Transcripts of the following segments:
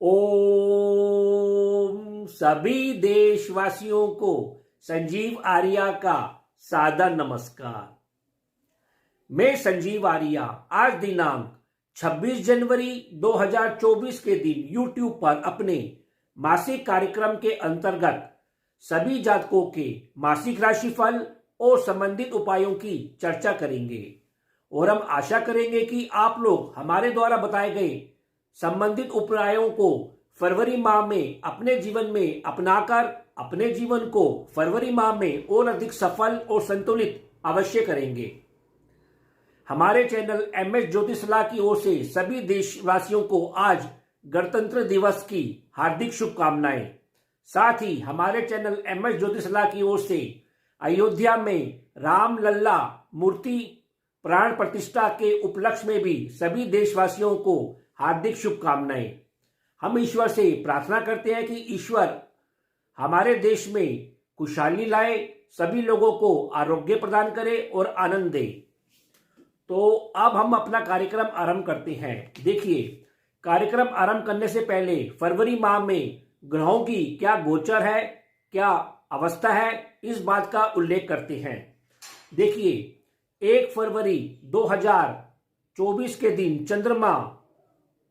ओम सभी देशवासियों को संजीव आर्या का सादर नमस्कार। मैं संजीव आर्या आज दिनांक 26 जनवरी 2024 के दिन YouTube पर अपने मासिक कार्यक्रम के अंतर्गत सभी जातकों के मासिक राशिफल और संबंधित उपायों की चर्चा करेंगे और हम आशा करेंगे कि आप लोग हमारे द्वारा बताए गए संबंधित उपायों को फरवरी माह में अपने जीवन में अपनाकर अपने जीवन को फरवरी माह में और अधिक सफल और संतुलित अवश्य करेंगे। हमारे चैनल MS ज्योतिषला की ओर से सभी देशवासियों को आज गणतंत्र दिवस की हार्दिक शुभकामनाएं। साथ ही हमारे चैनल MS ज्योतिषला की ओर से अयोध्या में राम लल्ला मूर्ति प्राण प्रतिष्ठा के उपलक्ष्य में भी सभी देशवासियों को हार्दिक शुभकामनाएं। हम ईश्वर से प्रार्थना करते हैं कि ईश्वर हमारे देश में खुशहाली लाए, सभी लोगों को आरोग्य प्रदान करे और आनंद दे। तो अब हम अपना कार्यक्रम आरंभ करते हैं। देखिए, कार्यक्रम आरंभ करने से पहले फरवरी माह में ग्रहों की क्या गोचर है, क्या अवस्था है, इस बात का उल्लेख करते हैं। देखिए, 1 फरवरी 2024 के दिन चंद्रमा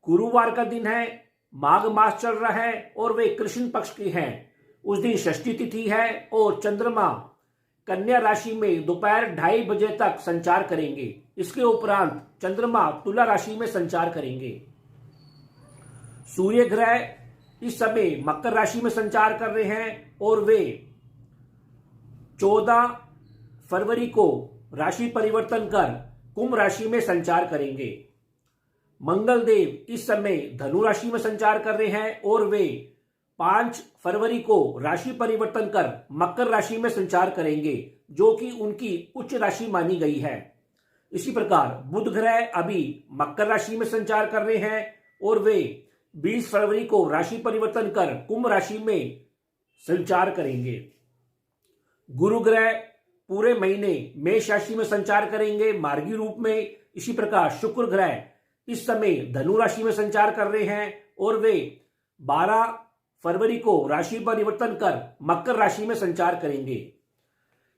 गुरुवार का दिन है, माघ मास चल रहा है और वे कृष्ण पक्ष की हैं। उस दिन षष्ठी तिथि है और चंद्रमा कन्या राशि में दोपहर 2:30 बजे तक संचार करेंगे। इसके उपरांत चंद्रमा तुला राशि में संचार करेंगे। सूर्य ग्रह इस समय मकर राशि में संचार कर रहे हैं और वे 14 फरवरी को राशि परिवर्तन कर कुंभ राशि में संचार करेंगे। मंगल देव इस समय धनु राशि में संचार कर रहे हैं और वे 5 फरवरी को राशि परिवर्तन कर मकर राशि में संचार करेंगे, जो कि उनकी उच्च राशि मानी गई है। इसी प्रकार बुध ग्रह अभी मकर राशि में संचार कर रहे हैं और वे 20 फरवरी को राशि परिवर्तन कर कुंभ राशि में संचार करेंगे। गुरु ग्रह पूरे महीने मेष राशि में संचार करेंगे मार्गी रूप में। इसी प्रकार शुक्र ग्रह इस समय धनु राशि में संचार कर रहे हैं और वे 12 फरवरी को राशि परिवर्तन कर मकर राशि में संचार करेंगे।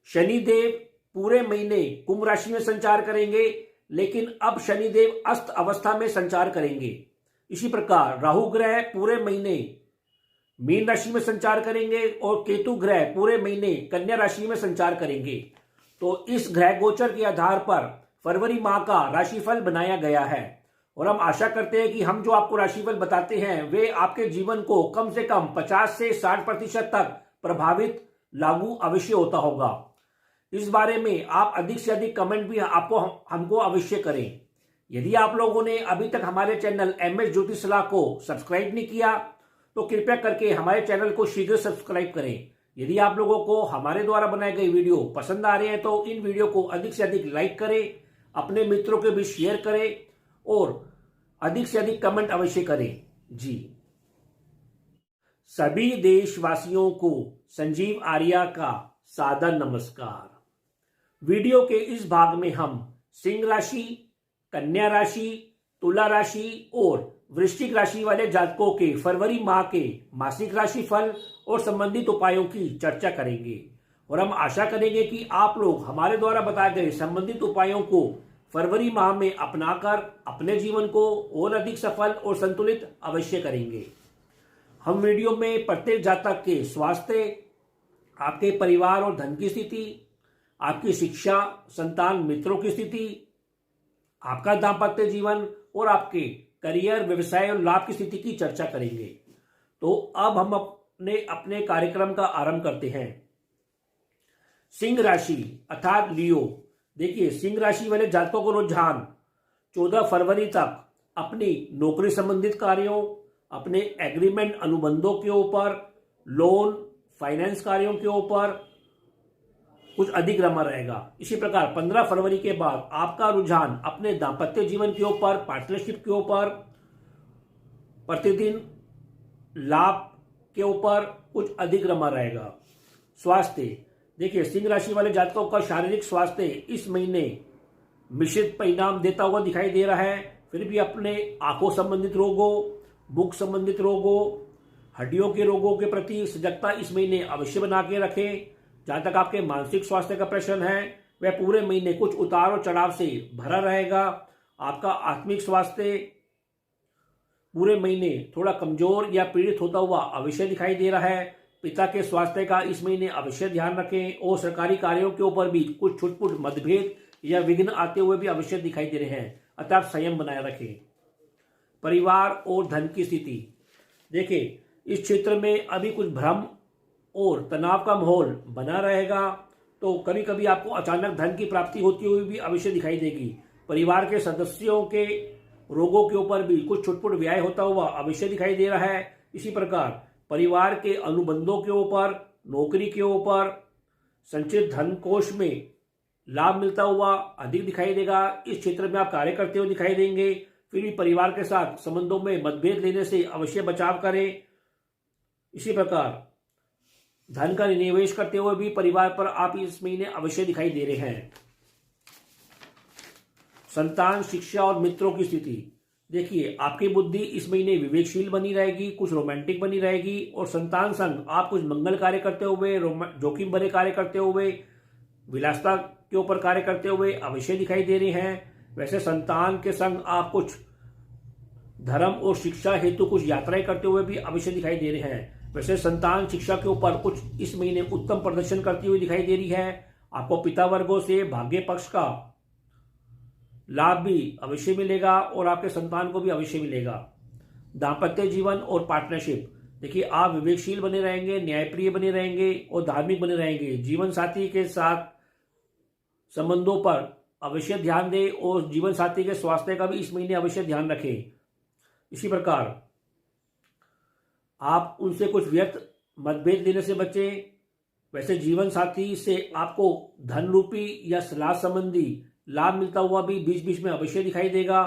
शनिदेव पूरे महीने कुंभ राशि में संचार करेंगे, लेकिन अब शनिदेव अस्त अवस्था में संचार करेंगे। इसी प्रकार राहु ग्रह पूरे महीने मीन राशि में संचार करेंगे और केतु ग्रह पूरे महीने कन्या राशि में संचार करेंगे। तो इस ग्रह गोचर के आधार पर फरवरी माह का राशिफल बनाया गया है और हम आशा करते हैं कि हम जो आपको राशिफल बताते हैं वे आपके जीवन को कम से कम 50 से 60% तक प्रभावित लागू अवश्य होता होगा। इस बारे में आप अधिक से अधिक कमेंट भी हमको अवश्य करें। यदि आप लोगों ने अभी तक हमारे चैनल MS ज्योतिषला को सब्सक्राइब नहीं किया तो कृपया करके हमारे चैनल को शीघ्र सब्सक्राइब करें। यदि आप लोगों को हमारे द्वारा बनाए गए वीडियो पसंद आ रहे हैं तो इन वीडियो को अधिक से अधिक लाइक करें, अपने मित्रों के बीच शेयर करें और अधिक से अधिक कमेंट अवश्य करें। जी, सभी देशवासियों को संजीव आर्या का सादर नमस्कार। वीडियो के इस भाग में हम सिंह राशि, कन्या राशि, तुला राशि और वृश्चिक राशि वाले जातकों के फरवरी माह के मासिक राशिफल और संबंधित उपायों की चर्चा करेंगे और हम आशा करेंगे कि आप लोग हमारे द्वारा बताए गए संबंधित उपायों को फरवरी माह में अपनाकर अपने जीवन को और अधिक सफल और संतुलित अवश्य करेंगे। हम वीडियो में प्रत्येक जातक के स्वास्थ्य, आपके परिवार और धन की स्थिति, आपकी शिक्षा, संतान मित्रों की स्थिति, आपका दाम्पत्य जीवन और आपके करियर, व्यवसाय और लाभ की स्थिति की चर्चा करेंगे। तो अब हम अपने कार्यक्रम का आरंभ करते हैं। सिंह राशि अर्थात लियो। देखिए, सिंह राशि वाले जातकों को रुझान 14 फरवरी तक अपनी नौकरी संबंधित कार्यों, अपने एग्रीमेंट अनुबंधों के ऊपर, लोन फाइनेंस कार्यों के ऊपर कुछ अधिक रमा रहेगा। इसी प्रकार 15 फरवरी के बाद आपका रुझान अपने दाम्पत्य जीवन के ऊपर, पार्टनरशिप के ऊपर, प्रतिदिन लाभ के ऊपर कुछ अधिक रमा रहेगा। स्वास्थ्य, देखिए, सिंह राशि वाले जातकों का शारीरिक स्वास्थ्य इस महीने मिश्रित परिणाम देता हुआ दिखाई दे रहा है। फिर भी अपने आंखों संबंधित रोगों, मुख संबंधित रोगों, हड्डियों के रोगों के प्रति सजगता इस महीने अवश्य बना के रखें। जहां तक आपके मानसिक स्वास्थ्य का प्रश्न है, वह पूरे महीने कुछ उतार और चढ़ाव से भरा रहेगा। आपका आत्मिक स्वास्थ्य पूरे महीने थोड़ा कमजोर या पीड़ित होता हुआ अवश्य दिखाई दे रहा है। पिता के स्वास्थ्य का इस महीने अवश्य ध्यान रखें और सरकारी कार्यों के ऊपर भी कुछ छुटपुट मतभेद या विघ्न आते हुए भी अवश्य दिखाई दे रहे हैं, अतः आप संयम बनाए रखें। परिवार और धन की स्थिति देखिए, इस क्षेत्र में अभी कुछ भ्रम और तनाव का माहौल बना रहेगा, तो कभी कभी आपको अचानक धन की प्राप्ति होती हुई भी अवश्य दिखाई देगी। परिवार के सदस्यों के रोगों के ऊपर भी कुछ छुटपुट व्यय होता हुआ अवश्य दिखाई दे रहा है। इसी प्रकार परिवार के अनुबंधों के ऊपर, नौकरी के ऊपर, संचित धन कोष में लाभ मिलता हुआ अधिक दिखाई देगा। इस क्षेत्र में आप कार्य करते हुए दिखाई देंगे। फिर भी परिवार के साथ संबंधों में मतभेद लेने से अवश्य बचाव करें। इसी प्रकार धन का निवेश करते हुए भी परिवार पर आप इस महीने अवश्य दिखाई दे रहे हैं। संतान, शिक्षा और मित्रों की स्थिति देखिए, आपकी बुद्धि इस महीने विवेकशील बनी रहेगी, कुछ रोमांटिक बनी रहेगी और संतान संग आप कुछ मंगल कार्य करते हुए, जोखिम भरे कार्य करते हुए, विलासता के ऊपर कार्य करते हुए अवश्य दिखाई दे रहे हैं। वैसे संतान के संग आप कुछ धर्म और शिक्षा हेतु कुछ यात्राएं करते हुए भी अवश्य दिखाई दे रहे हैं। वैसे संतान शिक्षा के ऊपर कुछ इस महीने उत्तम प्रदर्शन करती हुई दिखाई दे रही है। आपको पिता वर्गों से भाग्य पक्ष का लाभ भी अवश्य मिलेगा और आपके संतान को भी अवश्य मिलेगा। दाम्पत्य जीवन और पार्टनरशिप देखिए, आप विवेकशील बने रहेंगे, न्यायप्रिय बने रहेंगे और धार्मिक बने रहेंगे। जीवन साथी के साथ संबंधों पर अवश्य ध्यान दें और जीवन साथी के स्वास्थ्य का भी इस महीने अवश्य ध्यान रखें। इसी प्रकार आप उनसे कुछ व्यर्थ मतभेद लेने से बचें। वैसे जीवन साथी से आपको धन रूपी या सलाह संबंधी लाभ मिलता हुआ भी बीच बीच में अवश्य दिखाई देगा।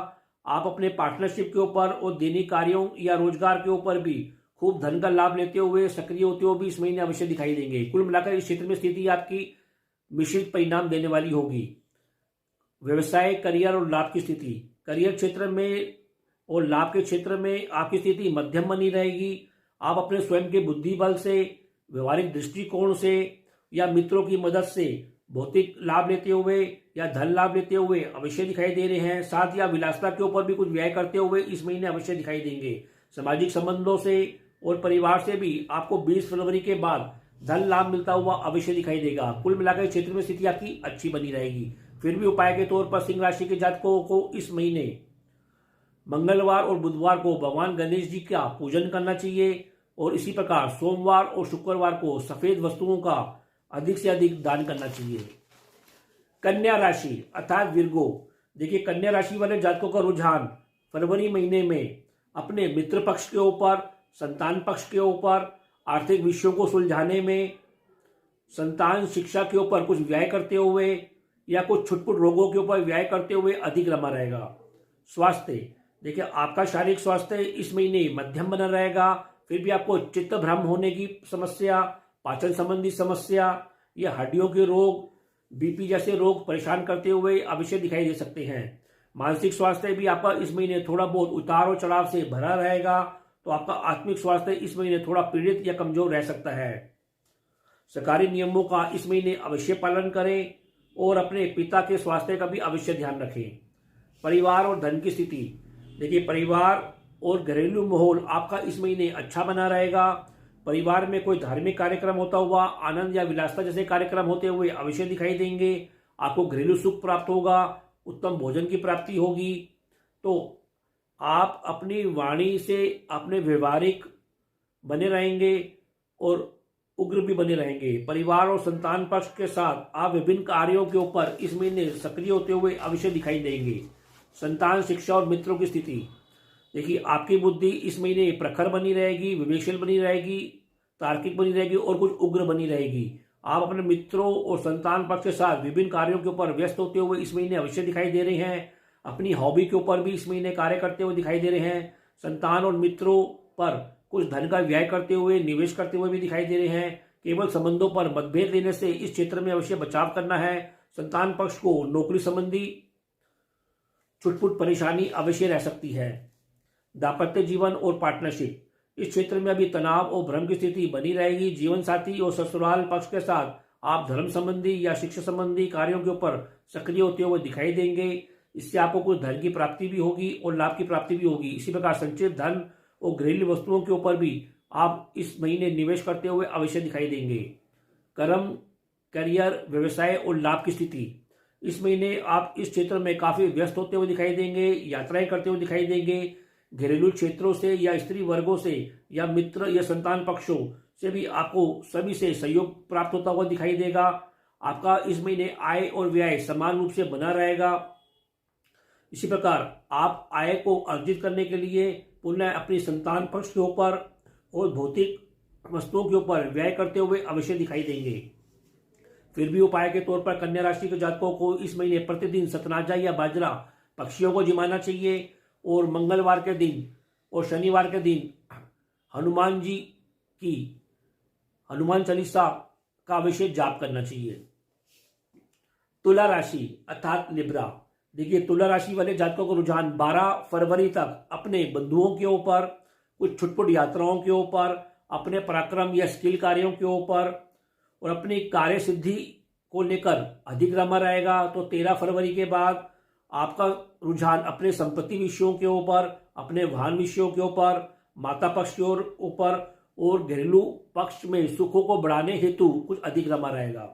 आप अपने पार्टनरशिप के ऊपर और दैनिक कार्यों या रोजगार के ऊपर भी खूब धन का लाभ लेते हुए, सक्रिय होते हुए भी इस महीने अवश्य दिखाई देंगे। कुल मिलाकर इस क्षेत्र में स्थिति आपकी मिश्रित परिणाम देने वाली होगी। व्यवसाय, करियर और लाभ की स्थिति, करियर क्षेत्र में और लाभ के क्षेत्र में आपकी स्थिति मध्यम बनी रहेगी। आप अपने स्वयं के बुद्धि बल से, व्यवहारिक दृष्टिकोण से या मित्रों की मदद से भौतिक लाभ लेते हुए या धन लाभ लेते हुए अवश्य दिखाई दे रहे हैं। साथ या विलासता के ऊपर भी कुछ व्यय करते हुए इस महीने अवश्य दिखाई देंगे। सामाजिक संबंधों से और परिवार से भी आपको 20 फरवरी के बाद धन लाभ मिलता हुआ अवश्य दिखाई देगा। कुल मिलाकर क्षेत्र में स्थिति आपकी अच्छी बनी रहेगी। फिर भी उपाय के तौर पर सिंह राशि के जातकों को इस महीने मंगलवार और बुधवार को भगवान गणेश जी का पूजन करना चाहिए और इसी प्रकार सोमवार और शुक्रवार को सफेद वस्तुओं का अधिक से अधिक दान करना चाहिए। कन्या राशि अर्थात विर्गो देखिए, कन्या राशि वाले जातकों का रुझान फरवरी महीने में अपने मित्र पक्ष के ऊपर, संतान पक्ष के ऊपर, आर्थिक विषयों को सुलझाने में, संतान शिक्षा के ऊपर कुछ व्यय करते हुए या कुछ छुटपुट रोगों के ऊपर व्यय करते हुए अधिक रमा रहेगा। स्वास्थ्य देखिए, आपका शारीरिक स्वास्थ्य इस महीने मध्यम बना रहेगा। फिर भी आपको चित्त भ्रम होने की समस्या, पाचन संबंधी समस्या या हड्डियों के रोग, बीपी जैसे रोग परेशान करते हुए अवश्य दिखाई दे सकते हैं। मानसिक स्वास्थ्य भी आपका इस महीने थोड़ा बहुत उतार और चढ़ाव से भरा रहेगा, तो आपका आत्मिक स्वास्थ्य इस महीने थोड़ा पीड़ित या कमजोर रह सकता है। सरकारी नियमों का इस महीने अवश्य पालन करें और अपने पिता के स्वास्थ्य का भी अवश्य ध्यान रखें। परिवार और धन की स्थिति देखिए, परिवार और घरेलू माहौल आपका इस महीने अच्छा बना रहेगा। परिवार में कोई धार्मिक कार्यक्रम होता हुआ, आनंद या विलासता जैसे कार्यक्रम होते हुए अवश्य दिखाई देंगे। आपको घरेलू सुख प्राप्त होगा, उत्तम भोजन की प्राप्ति होगी। तो आप अपनी वाणी से अपने व्यवहारिक बने रहेंगे और उग्र भी बने रहेंगे। परिवार और संतान पक्ष के साथ आप विभिन्न कार्यों के ऊपर इस महीने सक्रिय होते हुए अवश्य दिखाई देंगे। संतान, शिक्षा और मित्रों की स्थिति देखिए, आपकी बुद्धि इस महीने प्रखर बनी रहेगी, विवेकशील बनी रहेगी, तार्किक बनी रहेगी और कुछ उग्र बनी रहेगी। आप अपने मित्रों और संतान पक्ष के साथ विभिन्न कार्यों के ऊपर व्यस्त होते हुए इस महीने अवश्य दिखाई दे रहे हैं। अपनी हॉबी के ऊपर भी इस महीने कार्य करते हुए दिखाई दे रहे हैं। संतान और मित्रों पर कुछ धन का व्यय करते हुए, निवेश करते हुए भी दिखाई दे रहे हैं। केवल संबंधों पर मतभेद लेने से इस क्षेत्र में अवश्य बचाव करना है। संतान पक्ष को नौकरी संबंधी छुटपुट परेशानी अवश्य रह सकती है। दाम्पत्य जीवन और पार्टनरशिप, इस क्षेत्र में अभी तनाव और भ्रम की स्थिति बनी रहेगी। जीवन साथी और ससुराल पक्ष के साथ आप धर्म संबंधी या शिक्षा संबंधी कार्यों के ऊपर सक्रिय होते हुए दिखाई देंगे। इससे आपको कुछ धन की प्राप्ति भी होगी और लाभ की प्राप्ति भी होगी। इसी प्रकार संचित धन और घरेलू वस्तुओं के ऊपर भी आप इस महीने निवेश करते हुए अवश्य दिखाई देंगे। कर्म, करियर, व्यवसाय और लाभ की स्थिति, इस महीने आप इस क्षेत्र में काफी व्यस्त होते हुए दिखाई देंगे, यात्राएं करते हुए दिखाई देंगे। घरेलू क्षेत्रों से या स्त्री वर्गों से या मित्र या संतान पक्षों से भी आपको सभी से सहयोग प्राप्त होता हुआ दिखाई देगा। आपका इस महीने आय और व्यय समान रूप से बना रहेगा। इसी प्रकार आप आय को अर्जित करने के लिए पुनः अपनी संतान पक्ष के ऊपर और भौतिक वस्तुओं के ऊपर व्यय करते हुए अवश्य दिखाई देंगे। फिर भी उपाय के तौर पर कन्या राशि के जातकों को इस महीने प्रतिदिन सतनाजा या बाजरा पक्षियों को जिमाना चाहिए और मंगलवार के दिन और शनिवार के दिन हनुमान जी की हनुमान चालीसा का अवश्य जाप करना चाहिए। तुला राशि अर्थात लिब्रा, देखिए तुला राशि वाले जातकों का रुझान 12 फरवरी तक अपने बंधुओं के ऊपर, कुछ छुटपुट यात्राओं के ऊपर, अपने पराक्रम या स्किल कार्यों के ऊपर और अपनी कार्य सिद्धि को लेकर अधिक रमा रहेगा। तो 13 फरवरी के बाद आपका रुझान अपने संपत्ति विषयों के ऊपर, अपने वाहन विषयों के ऊपर, माता पक्ष के ऊपर और घरेलू पक्ष में सुखों को बढ़ाने हेतु कुछ अधिक रमा रहेगा।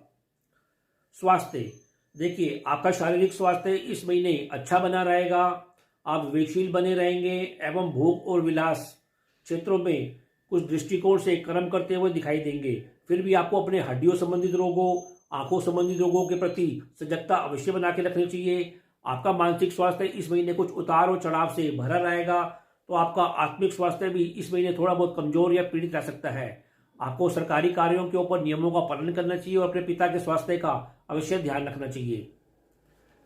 स्वास्थ्य, देखिए आपका शारीरिक स्वास्थ्य इस महीने अच्छा बना रहेगा। आप विवेकशील बने रहेंगे एवं भोग और विलास क्षेत्रों में कुछ दृष्टिकोण से कर्म करते हुए दिखाई देंगे। फिर भी आपको अपने हड्डियों संबंधित रोगों, आंखों संबंधित रोगों के प्रति सजगता अवश्य बना के रखनी चाहिए। आपका मानसिक स्वास्थ्य इस महीने कुछ उतार और चढ़ाव से भरा रहेगा। तो आपका आत्मिक स्वास्थ्य भी इस महीने थोड़ा बहुत कमजोर या पीड़ित रह सकता है। आपको सरकारी कार्यों के ऊपर नियमों का पालन करना चाहिए और अपने पिता के स्वास्थ्य का अवश्य ध्यान रखना चाहिए।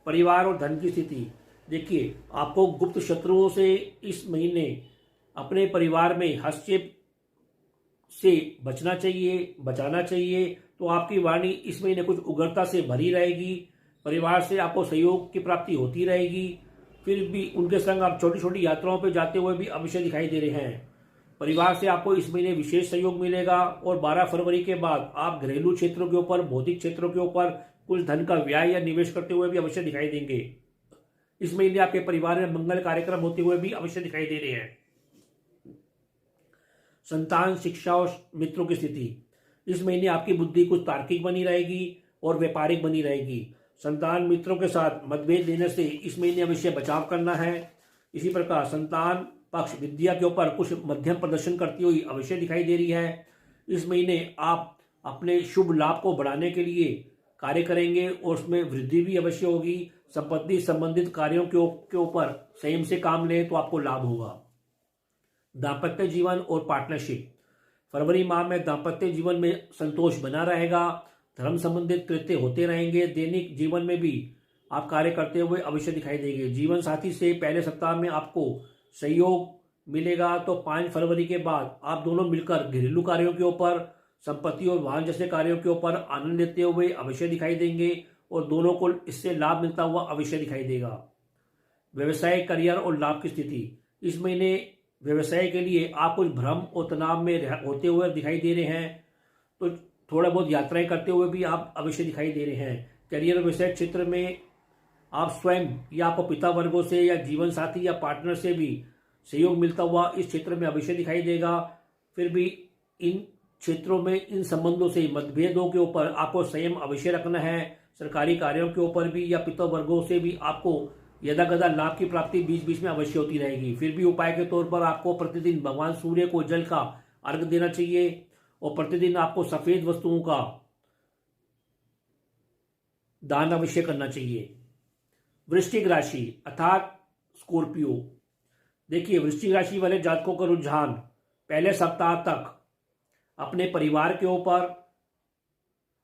परिवार और धन की स्थिति, देखिए आपको गुप्त शत्रुओं से इस महीने अपने परिवार में हस्तक्षेप से बचाना चाहिए। तो आपकी वाणी इस महीने कुछ उग्रता से भरी रहेगी। परिवार से आपको सहयोग की प्राप्ति होती रहेगी। फिर भी उनके संग आप छोटी छोटी यात्राओं पर जाते हुए भी अवश्य दिखाई दे रहे हैं। परिवार से आपको इस महीने विशेष सहयोग मिलेगा और 12 फरवरी के बाद आप घरेलू क्षेत्रों के ऊपर, भौतिक क्षेत्रों के ऊपर कुछ धन का व्यय या निवेश करते हुए भी अवश्य दिखाई देंगे। इस महीने आपके परिवार में मंगल कार्यक्रम होते हुए भी अवश्य दिखाई दे रहे हैं। संतान, शिक्षा और मित्रों की स्थिति, इस महीने आपकी बुद्धि कुछ तार्किक बनी रहेगी और व्यापारिक बनी रहेगी। संतान मित्रों के साथ मतभेद लेने से इस महीने अवश्य बचाव करना है। इसी प्रकार संतान पक्ष विद्या के ऊपर कुछ मध्यम प्रदर्शन करती हुई अवश्य दिखाई दे रही है। इस महीने आप अपने शुभ लाभ को बढ़ाने के लिए कार्य करेंगे और उसमें वृद्धि भी अवश्य होगी। संपत्ति संबंधित कार्यों के ऊपर संयम से काम लें तो आपको लाभ होगा। दाम्पत्य जीवन और पार्टनरशिप, फरवरी माह में दाम्पत्य जीवन में संतोष बना रहेगा। धर्म संबंधित कृत्य होते रहेंगे। दैनिक जीवन में भी आप कार्य करते हुए अवश्य दिखाई देंगे। जीवन साथी से पहले सप्ताह में आपको सहयोग मिलेगा। तो 5 फरवरी के बाद आप दोनों मिलकर घरेलू कार्यों के ऊपर, संपत्ति और वाहन जैसे कार्यों के ऊपर आनंद लेते हुए अवश्य दिखाई देंगे और दोनों को इससे लाभ मिलता हुआ अवश्य दिखाई देगा। व्यवसाय, करियर और लाभ की स्थिति, इस महीने व्यवसाय के लिए आप कुछ भ्रम और तनाव में होते हुए दिखाई दे रहे हैं। तो थोड़ा बहुत यात्राएं करते हुए भी आप अवश्य दिखाई दे रहे हैं। करियर और व्यवसाय क्षेत्र में आप स्वयं या आपको पिता वर्गों से या जीवन साथी या पार्टनर से भी सहयोग मिलता हुआ इस क्षेत्र में अवश्य दिखाई देगा। फिर भी इन क्षेत्रों में, इन संबंधों से मतभेदों के ऊपर आपको संयम अवश्य रखना है। सरकारी कार्यों के ऊपर भी या पिता वर्गों से भी आपको यदाकदा लाभ की प्राप्ति बीच बीच में अवश्य होती रहेगी। फिर भी उपाय के तौर पर आपको प्रतिदिन भगवान सूर्य को जल का अर्घ देना चाहिए और प्रतिदिन आपको सफेद वस्तुओं का दान अवश्य करना चाहिए। वृश्चिक राशि अर्थात स्कॉर्पियो, देखिए वृश्चिक राशि वाले जातकों का रुझान पहले सप्ताह तक अपने परिवार के ऊपर,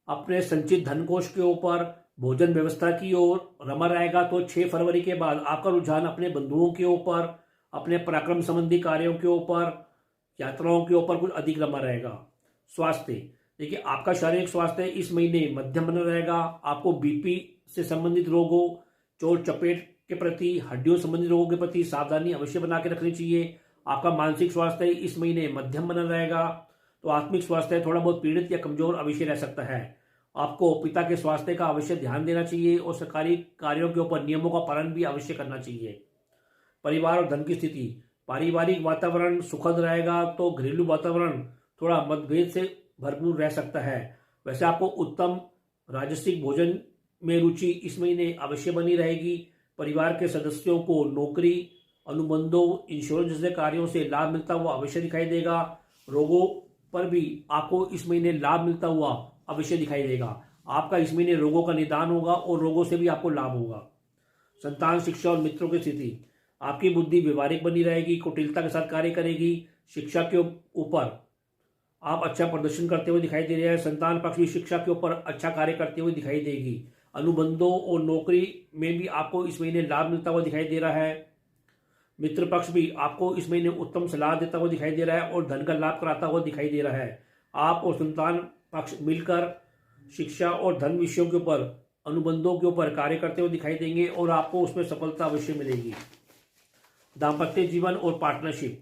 अपने संचित धन कोष के ऊपर, भोजन व्यवस्था की ओर रमा रहेगा। तो 6 फरवरी के बाद आपका रुझान अपने बंधुओं के ऊपर, अपने पराक्रम संबंधी कार्यों के ऊपर, यात्राओं के ऊपर कुछ अधिक रमा रहेगा। स्वास्थ्य, देखिए आपका शारीरिक स्वास्थ्य इस महीने मध्यम बना रहेगा। आपको बीपी से संबंधित रोगों, चोट चपेट के प्रति, हड्डियों संबंधित रोगों के प्रति सावधानी अवश्य बना के रखनी चाहिए। आपका मानसिक स्वास्थ्य इस महीने मध्यम बना रहेगा। तो आत्मिक स्वास्थ्य थोड़ा बहुत पीड़ित या कमजोर अवश्य रह सकता है। आपको पिता के स्वास्थ्य का अवश्य ध्यान देना चाहिए और सरकारी कार्यों के ऊपर नियमों का पालन भी अवश्य करना चाहिए। परिवार और धन की स्थिति, पारिवारिक वातावरण सुखद रहेगा, तो घरेलू वातावरण थोड़ा मतभेद से भरपूर रह सकता है। वैसे आपको उत्तम राजसिक भोजन में रुचि इस महीने अवश्य बनी रहेगी। परिवार के सदस्यों को नौकरी, अनुबंधों, इंश्योरेंस जैसे कार्यों से लाभ मिलता हुआ अवश्य दिखाई देगा। रोगों पर भी आपको इस महीने लाभ मिलता हुआ अवश्य दिखाई देगा। आपका इस महीने रोगों का निदान होगा और रोगों से भी आपको लाभ होगा। संतान, शिक्षा और मित्रों की स्थिति, आपकी बुद्धि व्यवहारिक बनी रहेगी, कुटिलता के साथ कार्य करेगी। शिक्षा के ऊपर आप अच्छा प्रदर्शन करते हुए दिखाई दे रहे हैं। संतान पक्ष भी शिक्षा के ऊपर अच्छा कार्य करते हुए दिखाई देगी। अनुबंधों और नौकरी में भी आपको इस महीने लाभ मिलता हुआ दिखाई दे रहा है। मित्र पक्ष भी आपको इस महीने उत्तम सलाह देता हुआ दिखाई दे रहा है और धन का लाभ कराता हुआ दिखाई दे रहा है। आप और संतान पक्ष मिलकर शिक्षा और धन विषयों के ऊपर, अनुबंधों के ऊपर कार्य करते हुए दिखाई देंगे और आपको उसमें सफलता अवश्य मिलेगी। दाम्पत्य जीवन और पार्टनरशिप,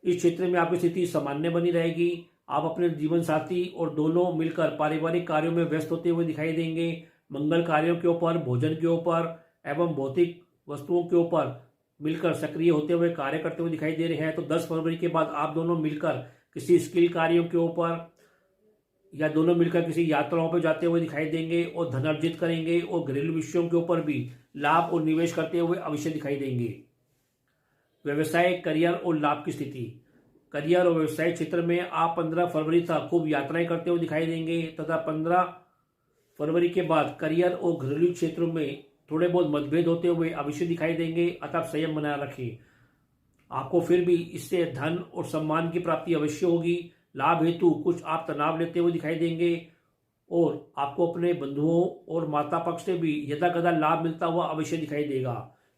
इस क्षेत्र में आपकी स्थिति सामान्य बनी रहेगी। आप अपने जीवन साथी और दोनों मिलकर पारिवारिक कार्यों में व्यस्त होते हुए दिखाई देंगे। मंगल कार्यों के ऊपर, भोजन के ऊपर एवं भौतिक वस्तुओं के ऊपर मिलकर सक्रिय होते हुए कार्य करते हुए दिखाई दे रहे हैं। तो 10 फरवरी के बाद आप दोनों मिलकर किसी स्किल कार्यों के ऊपर या दोनों मिलकर किसी यात्राओं पर जाते हुए दिखाई देंगे और धन अर्जित करेंगे और घरेलू विषयों के ऊपर भी लाभ और निवेश करते हुए अवश्य दिखाई देंगे। व्यवसाय, करियर और लाभ की स्थिति, करियर और व्यवसाय क्षेत्र में आप 15 फरवरी तक खूब यात्राएं करते हुए दिखाई देंगे तथा 15 फरवरी के बाद करियर और घरेलू क्षेत्रों में थोड़े बहुत मतभेद होते हुए अवश्य दिखाई देंगे, अतः संयम बनाए रखें। आपको फिर भी इससे धन और सम्मान की प्राप्ति अवश्य होगी। लाभ हेतु कुछ आप तनाव लेते हुए दिखाई देंगे और आपको अपने बंधुओं और माता पक्ष से भी यथाकथा लाभ मिलता हुआ अवश्य दिखाई देगा।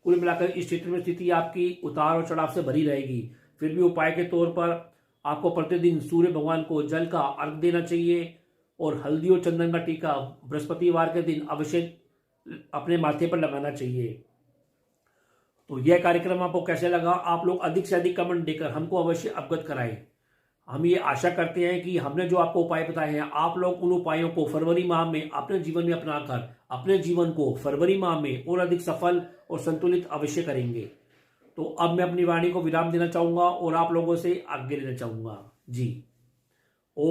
कुल मिलाकर इस क्षेत्र में स्थिति आपकी उतार और चढ़ाव से भरी रहेगी। फिर भी उपाय के तौर पर आपको प्रतिदिन सूर्य भगवान को जल का अर्घ देना चाहिए और हल्दी और चंदन का टीका बृहस्पतिवार के दिन अवश्य अपने माथे पर लगाना चाहिए। तो यह कार्यक्रम आपको कैसे लगा? आप लोग अधिक से अधिक कमेंट देकर हमको अवश्य अवगत कराएं। हम ये आशा करते हैं कि हमने जो आपको उपाय बताए हैं, आप लोग उन उपायों को फरवरी माह में अपने जीवन में अपनाकर अपने जीवन को फरवरी माह में और अधिक सफल और संतुलित अवश्य करेंगे। तो अब मैं अपनी वाणी को विराम देना चाहूंगा और आप लोगों से आज्ञा लेना चाहूंगा। जी, ओ